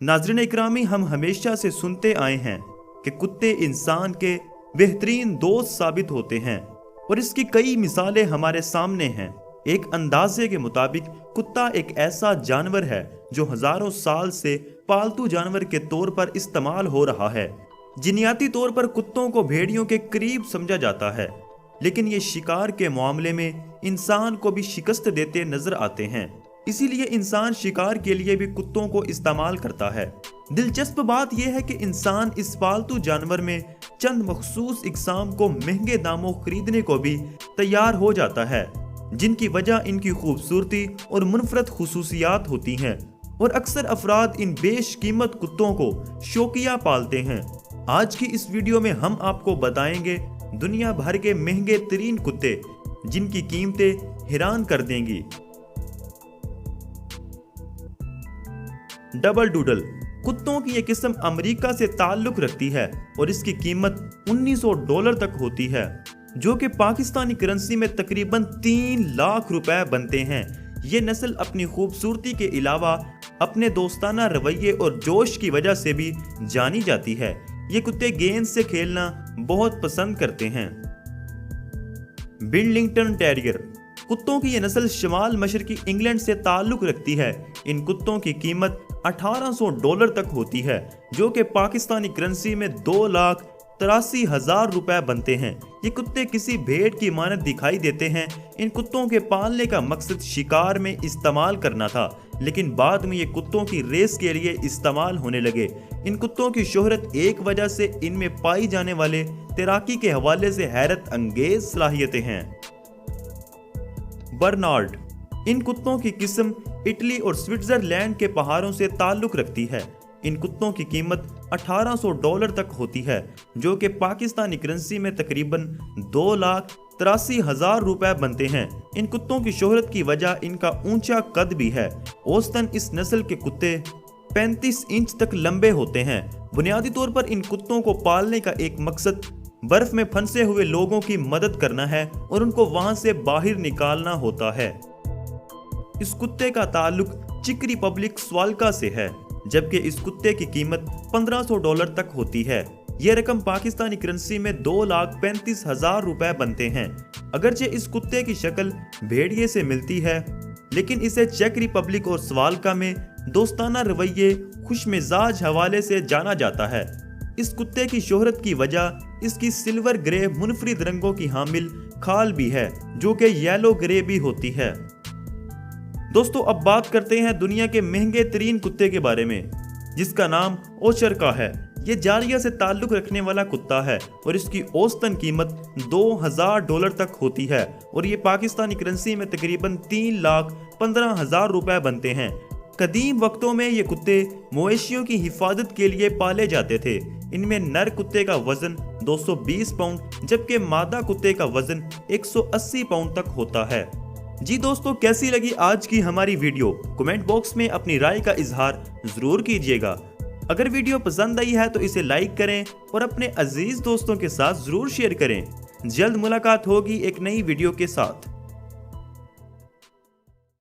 नाज़रीन इकरामी, हम हमेशा से सुनते आए हैं कि कुत्ते इंसान के बेहतरीन दोस्त साबित होते हैं और इसकी कई मिसालें हमारे सामने हैं। एक अंदाजे के मुताबिक कुत्ता एक ऐसा जानवर है जो हजारों साल से पालतू जानवर के तौर पर इस्तेमाल हो रहा है। जिनियाती तौर पर कुत्तों को भेड़ियों के करीब समझा जाता है, लेकिन ये शिकार के मामले में इंसान को भी शिकस्त देते नजर आते हैं। इसीलिए इंसान शिकार के लिए भी कुत्तों को इस्तेमाल करता है। दिलचस्प बात यह है कि इंसान इस पालतू जानवर में चंद मखसूस इकसाम को महंगे दामों खरीदने को भी तैयार हो जाता है, जिनकी वजह इनकी खूबसूरती और मुनफरद खुसूसियात होती हैं, और अक्सर अफराद इन बेशकीमत कुत्तों को शौकिया पालते हैं। आज की इस वीडियो में हम आपको बताएंगे दुनिया भर के महंगे तरीन कुत्ते जिनकी कीमतें हैरान कर देंगी। डबल डूडल कुत्तों की एक किस्म अमेरिका से ताल्लुक रखती है और इसकी कीमत $1900 तक होती है, जो कि पाकिस्तानी करेंसी में तकरीबन 3 लाख रुपए बनते हैं। ये नस्ल अपनी खूबसूरती के अलावा अपने दोस्ताना रवैये और जोश की वजह से भी जानी जाती है। ये कुत्ते गेंद से खेलना बहुत पसंद करते हैं। बिडलिंगटन टेरियर कुत्तों की यह नस्ल शमाल मशरकी इंग्लैंड से ताल्लुक रखती है। इन कुत्तों की कीमत $1800 तक होती है, जो कि पाकिस्तानी करेंसी में 2,83,000 रुपए बनते हैं। ये कुत्ते किसी भेड़ की मानद दिखाई देते हैं। इन कुत्तों के पालने का मकसद शिकार में इस्तेमाल करना था, लेकिन बाद में ये कुत्तों की रेस के लिए इस्तेमाल होने लगे। इन कुत्तों की शोहरत एक वजह से इनमें पाई जाने वाले तैराकी के हवाले से हैरत अंगेज सलाहियतें हैं। बर्नार्ड इन कुत्तों की किस्म इटली और स्विट्जरलैंड के पहाड़ों से ताल्लुक रखती है। इन कुत्तों की कीमत $1800 तक होती है, जो कि पाकिस्तानी करेंसी में तकरीबन 2,83,000 रुपए बनते हैं। इन कुत्तों की शोहरत की वजह इनका ऊंचा कद भी है। औसतन इस नस्ल के कुत्ते 35 इंच तक लंबे होते हैं। बुनियादी तौर पर इन कुत्तों को पालने का एक मकसद बर्फ में फंसे हुए लोगों की मदद करना है और उनको वहां से बाहर निकालना होता है। इस कुत्ते का ताल्लुक चेक रिपब्लिक स्वाल्का से है, जबकि इस कुत्ते की कीमत $1500 तक होती है। यह रकम पाकिस्तानी करेंसी में 2,35,000 रुपए बनते हैं। अगरचे इस कुत्ते की शक्ल भेड़िए से मिलती है, लेकिन इसे चेक रिपब्लिक और स्वाल्का में दोस्ताना रवैये खुशमिजाज हवाले से जाना जाता है। इस कुत्ते की शोहरत की वजह इसकी सिल्वर ग्रे मुनफरिद रंगों की हामिल खाल भी है, जो कि येलो ग्रे भी होती है। दोस्तों, अब बात करते हैं दुनिया के महंगे तरीन कुत्ते के बारे में, जिसका नाम ओचर का है। ये जारिया से ताल्लुक रखने वाला कुत्ता है और इसकी औसतन कीमत $2,000 तक होती है, और ये पाकिस्तानी करेंसी में तकरीबन 3,15,000 रुपए बनते हैं। कदीम वक्तों में ये कुत्ते मवेशियों की हिफाजत के लिए पाले जाते थे। इनमें नर कुत्ते का वजन 220 पाउंड, जबकि मादा कुत्ते का वजन 180 पाउंड तक होता है। जी दोस्तों, कैसी लगी आज की हमारी वीडियो? कमेंट बॉक्स में अपनी राय का इजहार जरूर कीजिएगा। अगर वीडियो पसंद आई है तो इसे लाइक करें और अपने अजीज दोस्तों के साथ जरूर शेयर करें। जल्द मुलाकात होगी एक नई वीडियो के साथ।